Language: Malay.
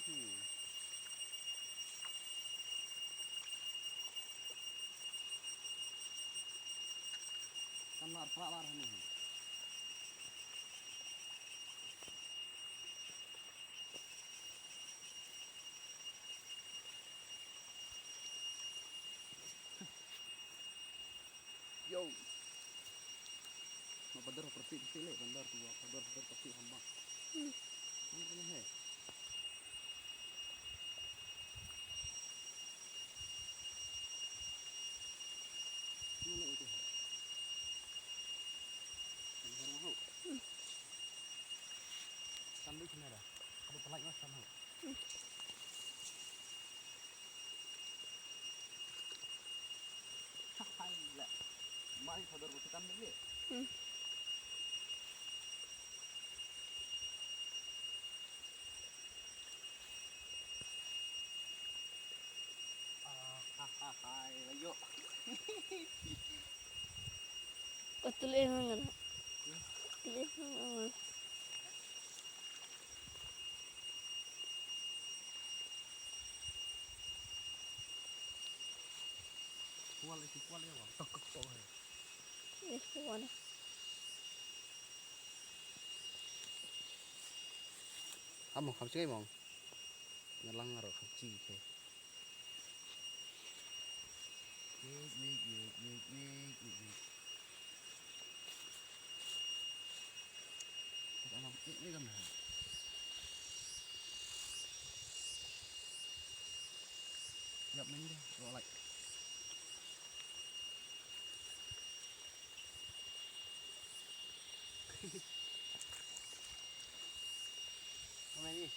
sih. Kan lar nih. Yo. Mau bener pertik le, bener tuh, bener pertik hamba. Ini he. Mana itu? Bener mau. Sambil sini ada. Ada pelak mas sama. Hai lah. Mari saudara kita ambil ya. Hai, ayo. Tulis mana? Tulis mana? Kual ya, Bang. Tok tok. Tulis mana? Kamu sih, Bang. Ngelang ngaro kaci ke. Wik. Alam ini kan. Siap main dah, roll like. Apa ini?